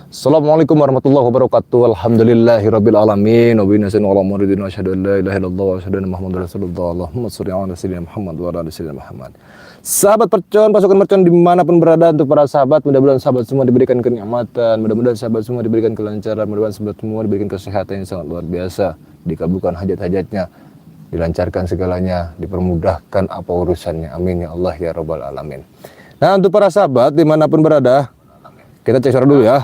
Assalamualaikum warahmatullahi wabarakatuh. Alhamdulillahirabbil alamin. Wa bihi nasta'inu ala muridin wa asyhadu an la ilaha illallah wa asyhadu anna Muhammadar Rasulullah. Allahumma shalli ala sayyidina Muhammad wa ala ali sayyidina Muhammad. Sahabat percon, pasukan mercon dimanapun berada, untuk para sahabat, mudah-mudahan sahabat semua diberikan kenikmatan, mudah-mudahan sahabat semua diberikan kelancaran, mudah-mudahan sahabat semua diberikan kesehatan yang sangat luar biasa, dikabulkan hajat-hajatnya, dilancarkan segalanya, dipermudahkan apa urusannya. Amin ya Allah ya rabbal alamin. Nah, untuk para sahabat dimanapun berada, kita cek suara dulu ya.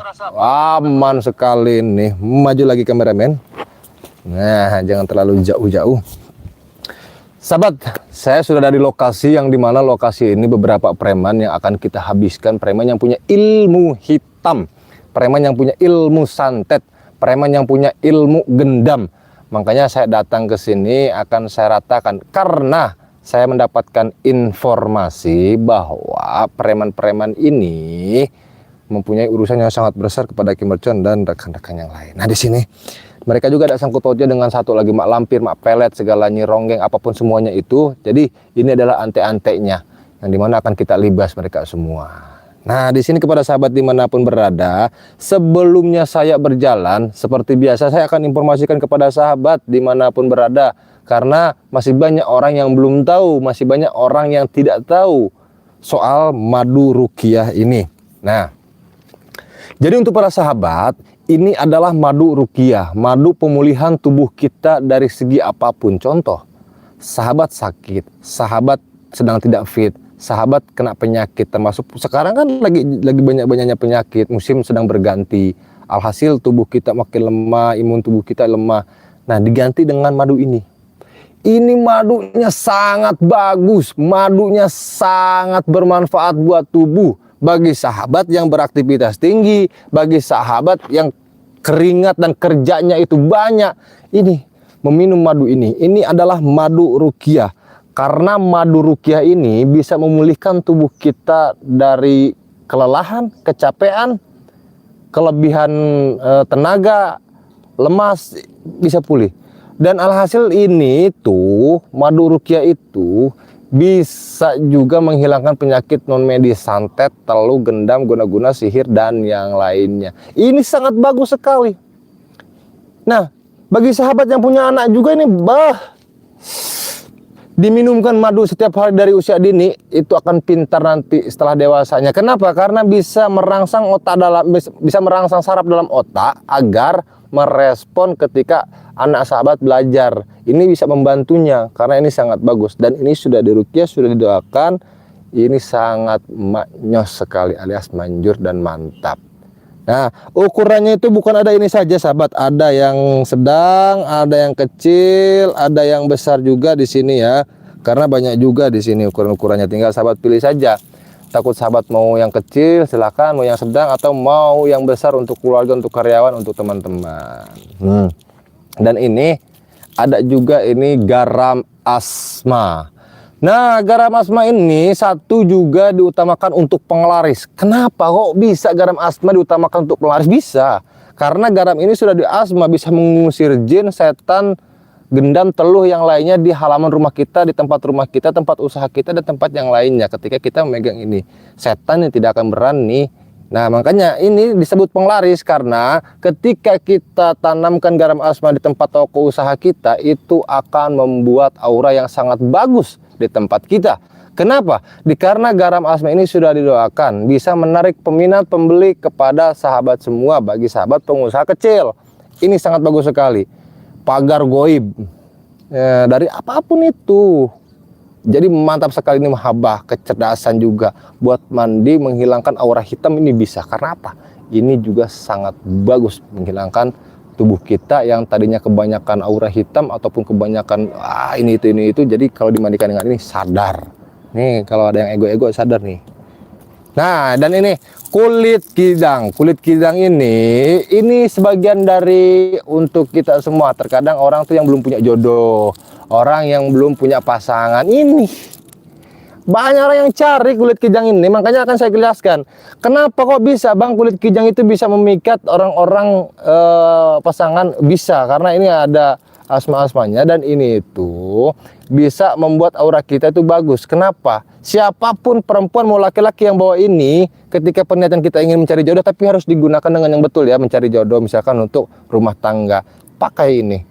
Aman sekali nih. Maju lagi kameramen. Nah, jangan terlalu jauh-jauh. Sahabat, saya sudah dari lokasi yang dimana lokasi ini beberapa preman yang akan kita habiskan. Preman yang punya ilmu hitam, preman yang punya ilmu santet, preman yang punya ilmu gendam. Makanya saya datang ke sini akan saya ratakan, karena saya mendapatkan informasi bahwa preman-preman ini mempunyai urusan yang sangat besar kepada Ki Mercon dan rekan-rekan yang lain. Nah, di sini mereka juga ada sangkut pautnya dengan satu lagi mak lampir, mak pelet, segala ronggeng, apapun semuanya itu. Jadi ini adalah ante-antenya yang dimana akan kita libas mereka semua. Nah, di sini kepada sahabat dimanapun berada, sebelumnya saya berjalan, seperti biasa saya akan informasikan kepada sahabat dimanapun berada, karena masih banyak orang yang belum tahu, masih banyak orang yang tidak tahu soal madu ruqyah ini. Nah, jadi untuk para sahabat, ini adalah madu ruqyah, madu pemulihan tubuh kita dari segi apapun. Contoh, sahabat sakit, sahabat sedang tidak fit, sahabat kena penyakit, termasuk sekarang kan lagi banyak-banyaknya penyakit, musim sedang berganti. Alhasil tubuh kita makin lemah, imun tubuh kita lemah. Nah, diganti dengan madu ini. Ini madunya sangat bagus, madunya sangat bermanfaat buat tubuh. Bagi sahabat yang beraktivitas tinggi, bagi sahabat yang keringat dan kerjanya itu banyak, ini meminum madu ini adalah madu ruqyah. Karena madu ruqyah ini bisa memulihkan tubuh kita dari kelelahan, kecapean, kelebihan tenaga, lemas, bisa pulih. Dan alhasil ini tuh madu ruqyah itu bisa juga menghilangkan penyakit non medis, santet, telu, gendam, guna-guna, sihir, dan yang lainnya. Ini sangat bagus sekali. Nah, bagi sahabat yang punya anak juga ini, diminumkan madu setiap hari dari usia dini, itu akan pintar nanti setelah dewasanya. Kenapa? Karena bisa merangsang otak bisa merangsang saraf dalam otak agar merespon ketika anak sahabat belajar. Ini bisa membantunya karena ini sangat bagus, dan ini sudah diruqyah, sudah didoakan. Ini sangat maknyos sekali, alias manjur dan mantap. Nah, ukurannya itu bukan ada ini saja sahabat, ada yang sedang, ada yang kecil, ada yang besar juga di sini ya. Karena banyak juga di sini ukuran-ukurannya, tinggal sahabat pilih saja. Takut sahabat mau yang kecil silakan, mau yang sedang, atau mau yang besar untuk keluarga, untuk karyawan, untuk teman-teman. Dan ini ada juga ini garam asma. Nah, garam asma ini satu juga diutamakan untuk penglaris. Kenapa kok bisa garam asma diutamakan untuk penglaris? Bisa, karena garam ini sudah diasma, bisa mengusir jin, setan, gendam, teluh yang lainnya di halaman rumah kita, di tempat rumah kita, tempat usaha kita, dan tempat yang lainnya. Ketika kita memegang ini, setan yang tidak akan berani. Nah, makanya ini disebut penglaris, karena ketika kita tanamkan garam asma di tempat toko usaha kita, itu akan membuat aura yang sangat bagus di tempat kita. Kenapa? Karena garam asma ini sudah didoakan, bisa menarik peminat pembeli kepada sahabat semua. Bagi sahabat pengusaha kecil, ini sangat bagus sekali. Pagar goib dari apapun itu. Jadi mantap sekali ini, mahabah, kecerdasan juga buat mandi, menghilangkan aura hitam ini bisa. Karena apa? Ini juga sangat bagus menghilangkan tubuh kita yang tadinya kebanyakan aura hitam ataupun kebanyakan ini itu. Jadi kalau dimandikan dengan ini sadar. Nih kalau ada yang ego-ego sadar nih. Nah, dan ini kulit kidang. Kulit kidang ini sebagian dari untuk kita semua. Terkadang orang tuh yang belum punya jodoh, orang yang belum punya pasangan, ini banyak orang yang cari kulit kijang ini. Makanya akan saya jelaskan kenapa kok bisa bang kulit kijang itu bisa memikat orang-orang pasangan. Bisa karena ini asma-asmanya, dan ini itu bisa membuat aura kita itu bagus. Kenapa? Siapapun perempuan mau laki-laki yang bawa ini, ketika pernyataan kita ingin mencari jodoh, tapi harus digunakan dengan yang betul ya, mencari jodoh misalkan untuk rumah tangga, pakai ini.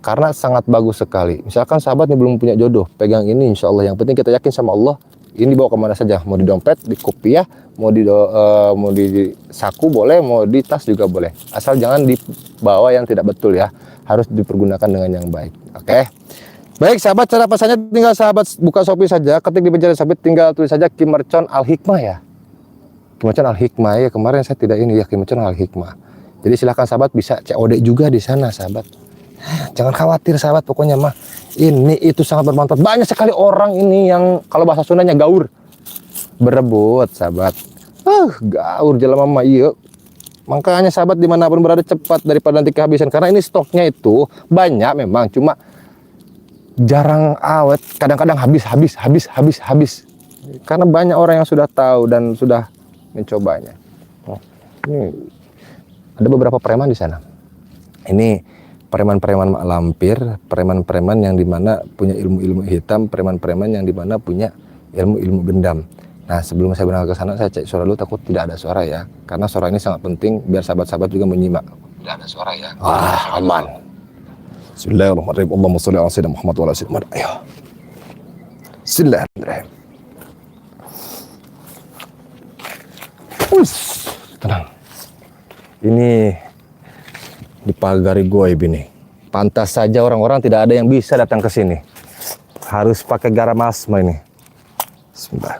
Karena sangat bagus sekali. Misalkan sahabat nih belum punya jodoh, pegang ini insya Allah. Yang penting kita yakin sama Allah, ini bawa kemana saja, mau di dompet, di kopiah, mau di saku boleh, mau di tas juga boleh. Asal jangan dibawa yang tidak betul ya, harus dipergunakan dengan yang baik. Oke. Baik sahabat, cara pesannya tinggal sahabat buka Shopee saja, ketik di pencarian Shopee tinggal tulis saja Kim Mercon Al Hikmah ya. Kim Mercon Al Hikmah ya, kemarin saya tidak ini ya, Kim Mercon Al Hikmah. Jadi silahkan sahabat bisa COD juga di sana sahabat. Jangan khawatir sahabat, pokoknya mah ini itu sangat bermanfaat. Banyak sekali orang ini yang kalau bahasa Sundanya gaur, berebut sahabat. Gaur jelema mah iya. Makanya sahabat dimanapun berada cepat daripada nanti kehabisan, karena ini stoknya itu banyak memang, cuma jarang awet, kadang-kadang habis. Karena banyak orang yang sudah tahu dan sudah mencobanya. Ini ada beberapa preman di sana. Ini preman-preman mak lampir, preman-preman yang dimana punya ilmu-ilmu hitam, preman-preman yang dimana punya ilmu-ilmu gendam. Nah, sebelum saya berangkat ke sana, saya cek suara dulu, takut tidak ada suara ya, karena suara ini sangat penting biar sahabat-sahabat juga menyimak. Tidak ada suara ya. Aman. Bismillahirrahmanirrahim. Allahumma sholli ala sayyidina Muhammad wa ala sayyidina Muhammad. Ayo. Bismillahirrahmanirrahim. Tenang. Ini dipagari goib ini. Pantas saja orang-orang tidak ada yang bisa datang ke sini. Harus pakai garam asma ini. Bismillah.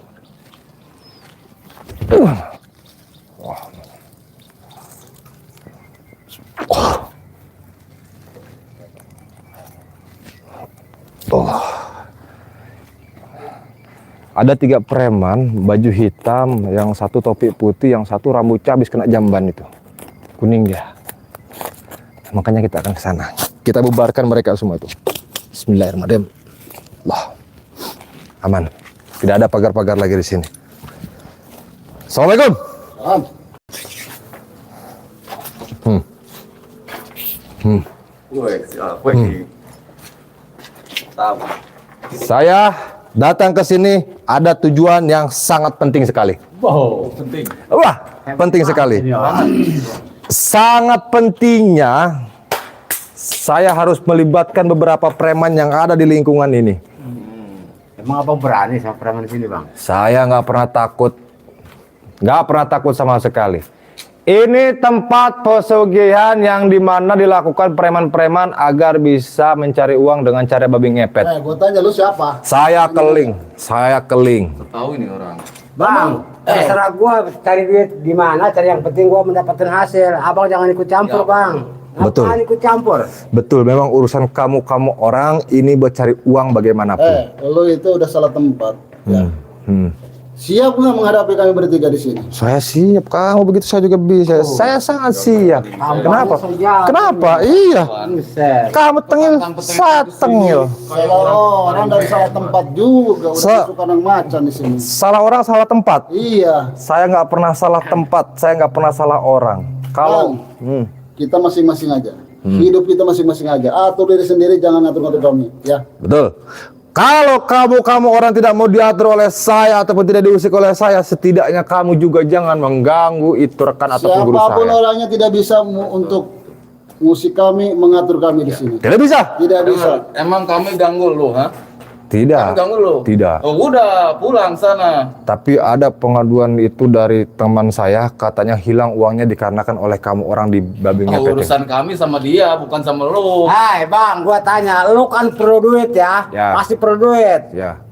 Ada 3 preman baju hitam, yang satu topi putih, yang satu rambutnya habis kena jamban itu, kuning dia. Makanya kita akan ke sana. Kita bubarkan mereka semua itu. Bismillahirrahmanirrahim. Allah. Aman. Tidak ada pagar-pagar lagi di sini. Assalamualaikum. Saya datang ke sini ada tujuan yang sangat penting sekali. Wow, penting. Wah, penting sekali. Sangat pentingnya saya harus melibatkan beberapa preman yang ada di lingkungan ini. Emang abang berani sama preman di sini, Bang? Saya nggak pernah takut sama sekali. Ini tempat pesugihan yang dimana dilakukan preman-preman agar bisa mencari uang dengan cara babi ngepet. Gue tanya lu siapa? Saya keling. Tahu ini orang. Bang, terserah gua cari duit di mana, cari yang penting gua mendapatkan hasil. Abang jangan ikut campur, Bang. Betul. Apaan ikut campur? Betul, memang urusan kamu orang ini buat cari uang bagaimanapun. Lu itu udah salah tempat. Ya. Siap nggak menghadapi kami bertiga di sini? Saya siap, kamu begitu saya juga bisa. Saya sangat siap. Kenapa? Kenapa? Iya. Buset. Kamu tengil, saya tengil. Salah orang dari salah tempat juga. Udah suka nang macan di sini. Salah orang, salah tempat. Iya. Saya nggak pernah salah tempat, saya nggak pernah salah orang. Kalau Kita masing-masing aja. Hidup kita masing-masing aja. Atur diri sendiri, jangan ngatur-ngatur kami. Ya. betul. Kalau kamu orang tidak mau diatur oleh saya ataupun tidak diusik oleh saya, setidaknya kamu juga jangan mengganggu itu rekan ataupun guru Siapapun saya. orangnya tidak bisa untuk musik kami, mengatur kami di sini. Tidak bisa. Tidak bisa. Emang kami ganggu lu, ha? Tidak. Kami ganggu lu? Tidak. Oh, udah pulang sana. Tapi ada pengaduan itu dari teman saya, katanya hilang uangnya dikarenakan oleh kamu orang di babi Oh, ngepet. urusan kami sama dia, bukan sama lu. Hai, Bang, gua tanya, lu kan perlu duit ya? Ya. Pasti perlu duit. Ya.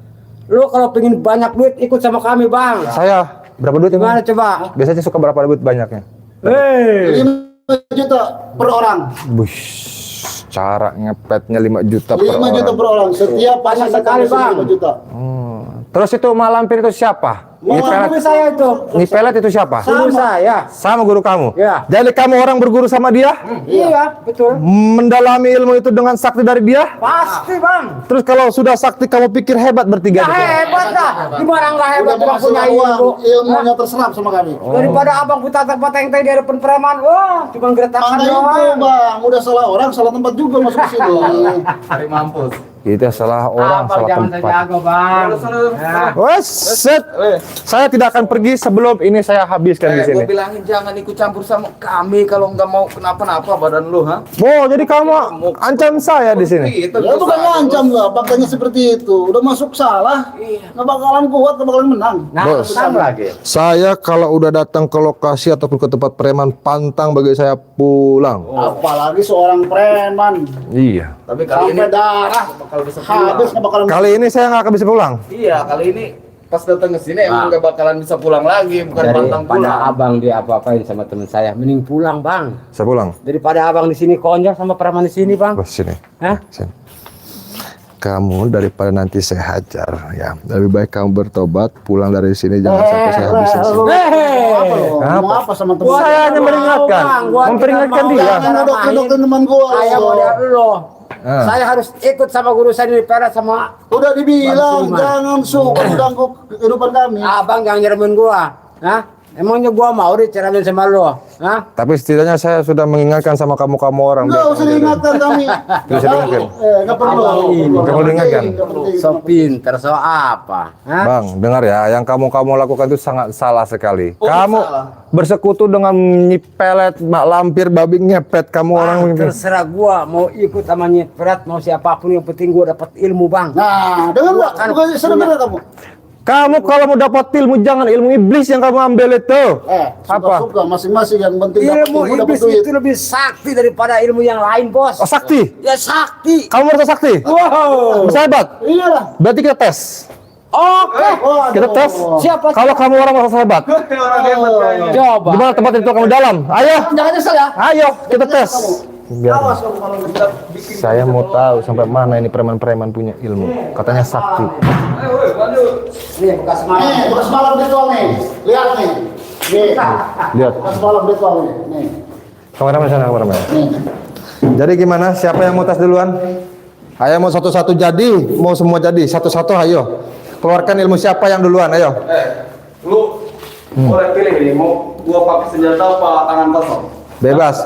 Lu kalau pengen banyak duit ikut sama kami, Bang. Saya berapa duit Gimana emang? coba? Biasanya suka berapa duit banyaknya? Hei. 5 juta per orang. Bush, cara ngepetnya 5 juta per 5 juta orang. per orang. Setiap Banyak pasang sekali, Bang. 5 juta. Terus itu mak lampir itu siapa? Mau guru saya itu. Nipelet itu siapa? Guru saya. Sama guru kamu? Ya. Jadi kamu orang berguru sama dia? Iya, betul. Mendalami ilmu itu dengan sakti dari dia? Pasti, Bang. Terus kalau sudah sakti kamu pikir hebat bertiga? Nggak hebat dah. Gimana nggak hebat Udah cuma menghasilkan punya uang, ilmu. ilmunya terserap sama kami. Daripada abang pateng di depan preman, wah, cuma geretakan Makanya itu doang. bang, udah salah orang, salah tempat juga masuk ke sini. Hari mampus. Kita salah orang, Abang salah jangan tempat. terjago, Bang. Ya. Wes, set. Saya tidak akan pergi sebelum ini saya habiskan di Gue sini. bilangin jangan ikut campur sama kami kalau nggak mau kenapa-napa badan lu, ha? Oh, jadi kamu ancam saya di sini. Itu Ya bukan ngancam gak, faktanya seperti itu. Udah masuk salah, nggak bakalan kuat, nggak bakalan menang. Nah, Bos. menang lagi. Saya kalau udah datang ke lokasi ataupun ke tempat preman pantang bagi saya pulang. Apalagi seorang preman, Iya. Tapi kali ini sampai darah, bakal bisa pulang. habis nggak bakalan. Kali ini saya nggak akan bisa pulang. Iya, kali ini pas datang ke sini emang nggak bakalan bisa pulang lagi, bukan pantang Daripada pulang. abang dia apa-apain sama teman saya, mending pulang, Bang. Saya pulang. Daripada abang di sini konyol sama preman di sini, Bang. Bos sini. Hah? Sini. Kamu daripada nanti saya hajar, ya lebih baik kamu bertobat, pulang dari sini jangan sampai saya habisin sini. Ngomong apa sama teman? Saya hanya meringatkan, memperingatkan dia. Jangan nodok-nodokin teman gua. Saya mau lihat dulu. Ah. Saya harus ikut sama guru saya di perat sama Udah dibilang Bang, jangan suka mengganggu kehidupan kami. abang jangan nyeremin gua. Hah? Emangnya gua mau diceramin sama lo? Hah? Tapi setidaknya saya sudah mengingatkan sama kamu orang. Nggak usah diingatkan kami. Bisa diingatkan? Nggak perlu. Nggak perlu diingatkan. Nggak penting. So pinter, so apa? Hah? Bang, dengar ya, yang kamu lakukan itu sangat salah sekali. Oh, Kamu salah. bersekutu dengan nyipelet, mak lampir, babi ngepet, kamu orang ini. Terserah gua mau ikut sama nyepret, mau siapapun yang penting gua dapat ilmu, Bang. Nah, dengar nggak? Kan Bukan sebenarnya kamu. Kamu kalau mau dapat ilmu jangan ilmu iblis yang kamu ambil itu. Apa? Suka-suka masing-masing yang penting dapat Ilmu ilmu, dapat iblis duit. itu lebih sakti daripada ilmu yang lain, Bos. Oh, sakti. Ya sakti. Kamu merasa sakti? Wow. Bisa hebat? Iyalah. Berarti kita tes. Oke. Waduh. Kita tes. Siapa? Kalau kamu orang merasa hebat. Coba. Di mana tempat itu kamu dalam? Ayo. Jangan nyesel ya. Ayo, kita tes. Biar. Awas kamu kalau bisa bikin. Saya mau tahu sampai mana ini preman-preman punya ilmu. Katanya sakti. Nih bekas malam. Nih, bekas malam ritual nih. Lihat nih. Nih. Lihat. Bekas malam ritual nih. Nih. Kameramen sana, kameramen. Nih. Jadi gimana? Siapa yang mau tes duluan? Ayo mau satu-satu jadi, mau semua jadi, satu-satu ayo. Keluarkan ilmu siapa yang duluan, ayo. Lu boleh pilih nih, mau gua pakai senjata apa tangan kosong? Bebas.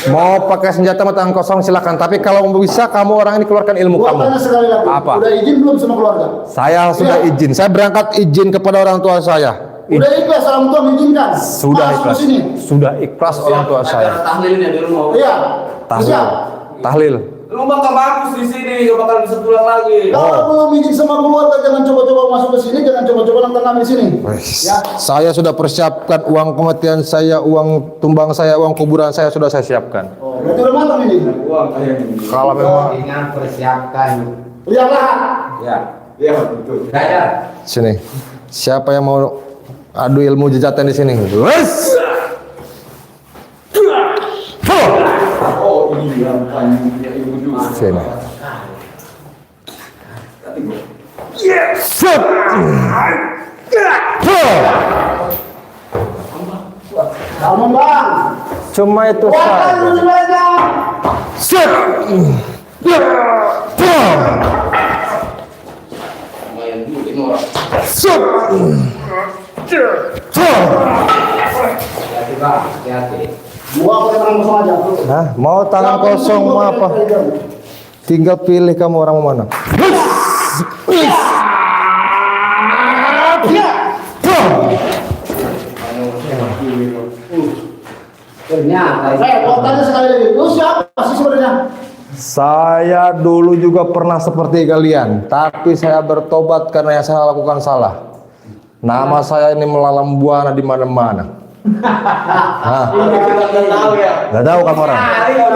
Mau pakai senjata atau tangan kosong silakan. Tapi kalau bisa kamu orang ini keluarkan ilmu Gua kamu. tanya sekali lagi. Apa? Udah izin belum sama keluarga? Saya sudah izin. Saya berangkat izin kepada orang tua saya. Udah ikhlas orang tua mengizinkan. Sudah Masuk ikhlas. ke sini. Sudah ikhlas orang tua saya. Acara tahlilnya di rumah. Iya. Tahlil. Siap. Tahlil. Lu bakal mampus di sini, gak bakal bisa pulang lagi. Kalau belum izin sama keluarga, jangan coba-coba masuk ke sini, jangan coba-coba nonton kami di sini. Ya. Saya sudah persiapkan uang kematian saya, uang tumbang saya, uang kuburan saya sudah saya siapkan. Oh, berarti udah matang ini. Uang kayak ini. Kalau memang Ingat persiapkan. Lihatlah. Ya. Iya, betul. Saya. sini. Siapa yang mau adu ilmu jejatan di sini? Wes. Oh iya, panjangnya ibu juga. Sini. Set. Kamu bang. Cuma itu Kuatkan saja. dulu mereka. Set. Lumayan juga ini orang. Set. Hati-hati, Bang. Hati-hati. Gua pakai tangan kosong aja. Hah, mau tangan kosong mau apa? Tinggal pilih kamu orang mau mana. Ternyata. Gua tanya sekali lagi. Lu siapa sih sebenarnya? Saya dulu juga pernah seperti kalian, tapi saya bertobat karena yang saya lakukan salah. Nama saya ini melalang buana di mana-mana. Hah, Kita nggak tahu ya. nggak tahu kamu orang?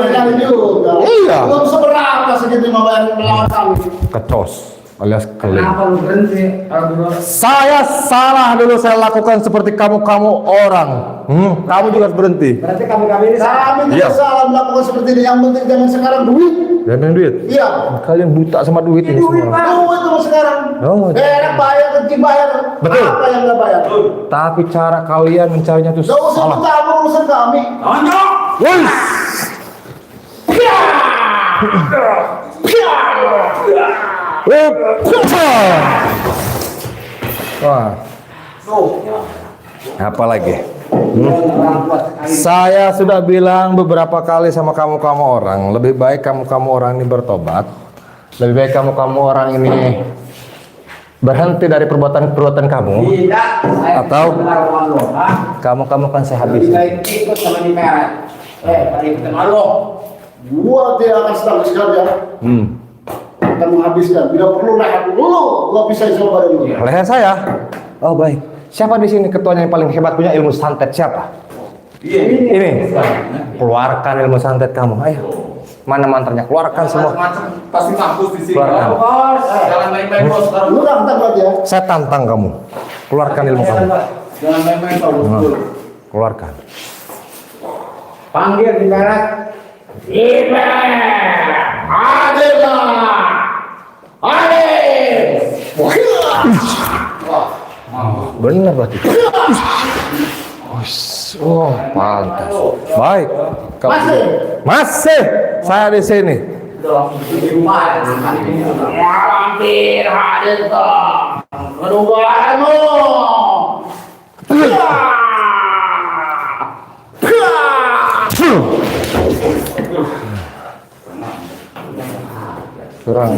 Yang juga. Iya. Belum seberapa segitu mau bayar melawan kami. Kecos alias keling. Kenapa lu berhenti? Kalau dulu Saya salah dulu saya lakukan seperti kamu orang. Kamu juga harus berhenti. berarti kami ini salah. Kami Iya. tidak salah melakukan seperti ini. Yang penting zaman sekarang duit. Diambil duit? Iya. Kalian buta sama duit ini semua. Duit terus sekarang. Oh. Enak bayar, kecil bayar. Betul. Apa yang nggak bayar? Tapi cara kalian mencarinya itu Gak usah salah. bercampur urusan kami. Woi. Wah. Apa lagi? Saya sudah bilang beberapa kali sama kamu-kamu orang, lebih baik kamu-kamu orang ini bertobat. Lebih baik kamu-kamu orang ini berhenti dari perbuatan-perbuatan kamu. Tidak, saya Atau benar Allah. kamu-kamu kan saya Lebih habisi. baik ikut sama di merah. Pada ikutan Allah. Gua dia akan sedang sekali ya. Akan menghabiskan. Tidak perlu lehat dulu. Gua bisa coba dulu. Leher saya. Oh baik. Siapa di sini ketuanya yang paling hebat punya ilmu santet? Siapa? Ini. Keluarkan ilmu santet kamu. Ayo. Mana mantranya? Keluarkan semua. Macam pasti mampus di sini. Keluarkan. Jangan main-main bos sekarang. Lu nantang berarti ya. Saya tantang kamu. Keluarkan ilmu kamu. Jangan main-main bos. Keluarkan. Panggil di merah. Benar berarti. Oh, pantas. Baik. Masih. Saya di sini. Hampir hadir toh. Kedugaanmu. Kurang.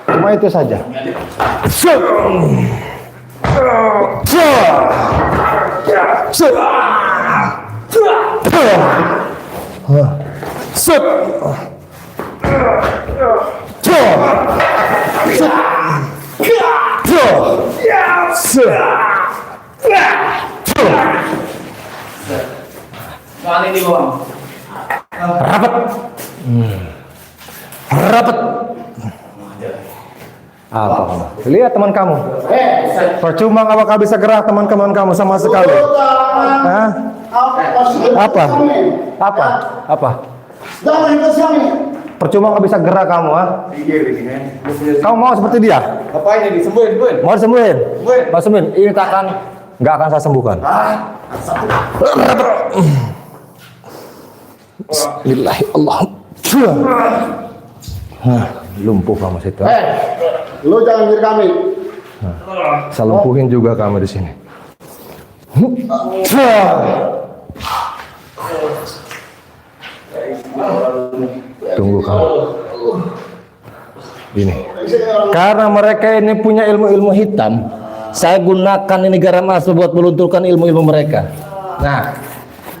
Cuma itu saja. Kali ini bang. Rapat. Rapat. Apa kamu? Lihat teman kamu. Percuma nggak bakal bisa gerak teman-teman kamu sama sekali. Hah? Apa? Apa? Apa? Jangan ikut kami. Percuma nggak bisa gerak kamu, ah? Kamu mau seperti dia? Apa ini disembuhin, Bun? Mau sembuhin? Sembuhin. Mau sembuhin? Ini takkan nggak akan saya sembuhkan. Bismillahirrahmanirrahim. Lumpuh kamu situ. Lu jangan mikir kami. Saya lumpuhin juga kamu di sini. Tunggu kamu. Ini. Karena mereka ini punya ilmu-ilmu hitam, saya gunakan ini garam asli buat melunturkan ilmu-ilmu mereka. Nah,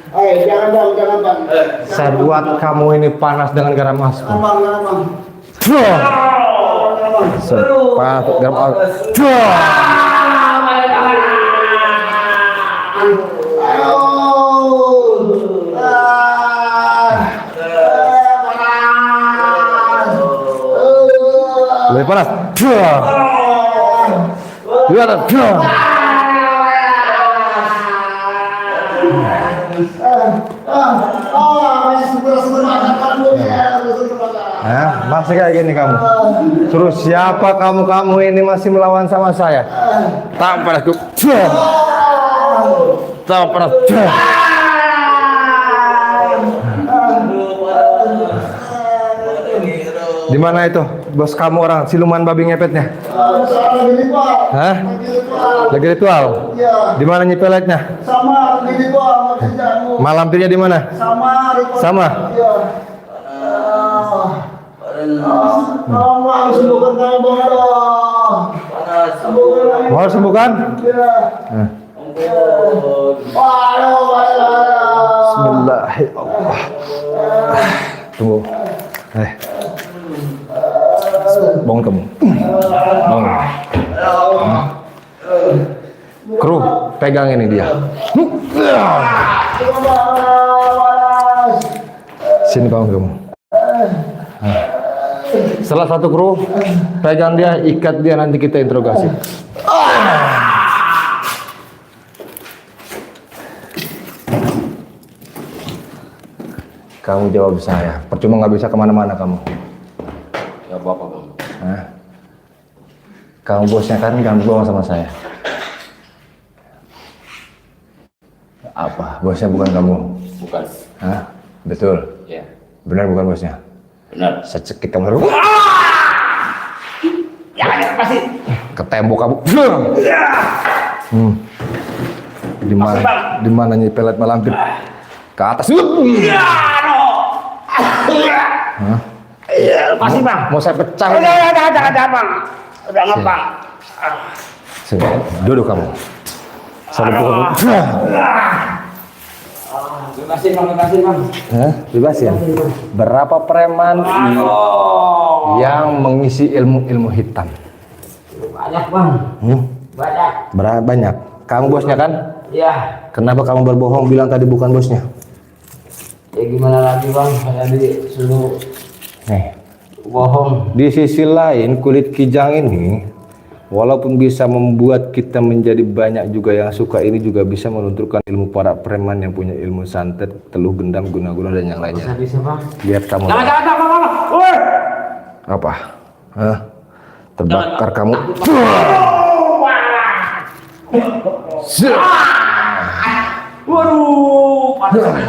Jangan bang, jangan bang. saya buat kamu ini panas dengan garam asli. Jangan bang, jangan bang. Sepanas garam asli. Lebih panas. Lihat. Masih kayak gini kamu. Terus siapa kamu ini masih melawan sama saya? Tak pernah aku. Tak pernah. Di mana itu bos kamu orang siluman babi ngepetnya? Hah? Lagi ritual. Di mana Nyi Peletnya? Sama ini bang, Malam lampirnya di mana? Sama. Mau sembuhkan kami bang, Mau sembuhkan? Bismillahirrahmanirrahim. Tunggu. Bangun kamu. Bangun. Kru, pegang ini dia. Sini bangun kamu. Salah satu kru, pegang dia, ikat dia, nanti kita interogasi. Kamu jawab saya. Percuma nggak bisa kemana-mana kamu. Ya bapak bang. Hah? Kamu bosnya kan ganggu bohong sama saya. Apa? Bosnya bukan kamu? Bukan. Hah? Betul? Ya. Benar bukan bosnya? Benar. Saya cekik kamu. Ya pasti. Ke tembok kamu. Di mana nih pelet malampir? Ke atas. Hah? Iya, pasti bang. Mau saya pecah? Udah bang. Udah nggak bang. Sini, duduk kamu. Saya pukul. Bebasin bang. Hah? Bebas ya? Berapa preman yang mengisi ilmu-ilmu hitam? Banyak bang. Banyak. Banyak. Kamu bosnya kan? Iya. Kenapa kamu berbohong bilang tadi bukan bosnya? Ya gimana lagi bang? Saya disuruh Nih, bohong. di sisi lain kulit kijang ini walaupun bisa membuat kita menjadi banyak juga yang suka, ini juga bisa melunturkan ilmu para preman yang punya ilmu santet, teluh gendam, guna-guna dan yang lainnya. Bisa bang. Lihat kamu. Jangan. Apa? Hah? Terbakar kamu. Waduh, panas.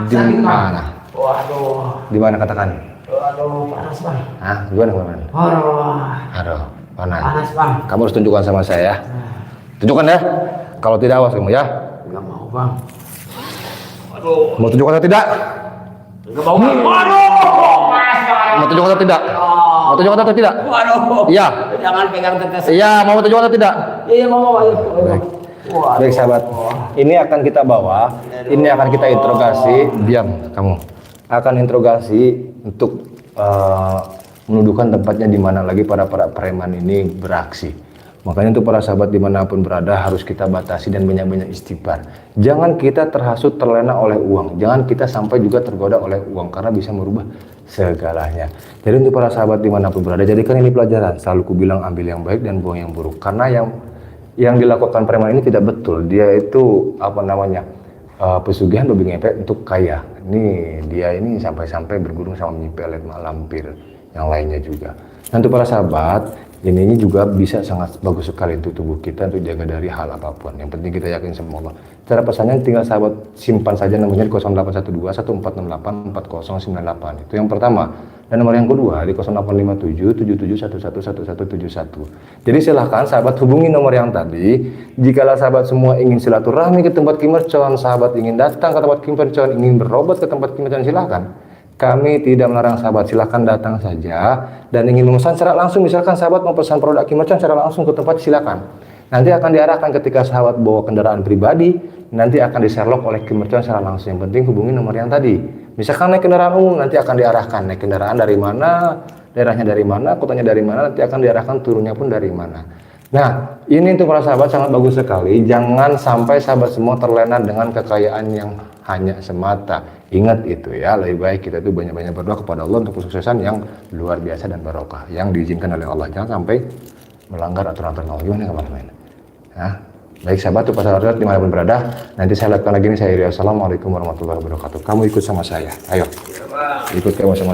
Di mana? Waduh. Di mana katakan? Waduh, panas bang. Hah? Gimana? Aduh, panas. Panas bang. Kamu harus tunjukkan sama saya ya. Tunjukkan ya. Kalau tidak awas kamu ya. Enggak mau bang. Mau tunjukkan atau tidak? Enggak mau bang. Waduh, panas bang. Mau tunjukkan atau tidak? Mau tunjukkan atau tidak? Waduh. Iya. Jangan pegang tetes. Iya, mau tunjukkan atau tidak? Iya mau ayo. Baik. Waduh. Baik sahabat. Ini akan kita bawa, ini akan kita interogasi. Diam kamu. Akan interogasi untuk menuduhkan tempatnya di mana lagi para preman ini beraksi. Makanya untuk para sahabat dimanapun berada harus kita batasi dan banyak-banyak istighfar. Jangan kita terhasut terlena oleh uang. Jangan kita sampai juga tergoda oleh uang karena bisa merubah segalanya. Jadi untuk para sahabat dimanapun berada, jadikan ini pelajaran. Selalu kubilang ambil yang baik dan buang yang buruk. Karena yang dilakukan preman ini tidak betul. Dia itu pesugihan babi ngepet untuk kaya. Ini dia ini sampai-sampai bergurung sama penyipelet malampir yang lainnya juga. Nah, untuk para sahabat, ini juga bisa sangat bagus sekali untuk tubuh kita untuk jaga dari hal apapun. Yang penting kita yakin sama Allah. Cara pesannya tinggal sahabat simpan saja nomornya di 0812 1468 4098. Itu yang pertama. Dan nomor yang kedua di 0857 77111171. Jadi silahkan sahabat hubungi nomor yang tadi. Jikalau sahabat semua ingin silaturahmi ke tempat Ki Mercon, sahabat ingin datang ke tempat Ki Mercon, ingin berobat ke tempat Ki Mercon, silahkan. Kami tidak melarang sahabat, silahkan datang saja. Dan ingin memesan secara langsung, misalkan sahabat mau pesan produk Ki Mercon secara langsung ke tempat, silahkan. Nanti akan diarahkan ketika sahabat bawa kendaraan pribadi, nanti akan di-Sherlock oleh Ki Mercon secara langsung. Yang penting hubungi nomor yang tadi. Misalkan naik kendaraan umum, nanti akan diarahkan naik kendaraan dari mana, daerahnya dari mana, kotanya dari mana, nanti akan diarahkan turunnya pun dari mana. Nah, ini untuk para sahabat sangat bagus sekali. Jangan sampai sahabat semua terlena dengan kekayaan yang hanya semata. Ingat itu ya, lebih baik kita itu banyak-banyak berdoa kepada Allah untuk kesuksesan yang luar biasa dan barokah yang diizinkan oleh Allah. Jangan sampai melanggar aturan-aturan Allah. Gimana teman-teman? Nah, baik sahabat, untuk sahabat dimanapun berada, nanti saya lakukan lagi nih, saya Iri. Assalamualaikum warahmatullahi wabarakatuh. Kamu ikut sama saya, ayo. Ikut kamu sama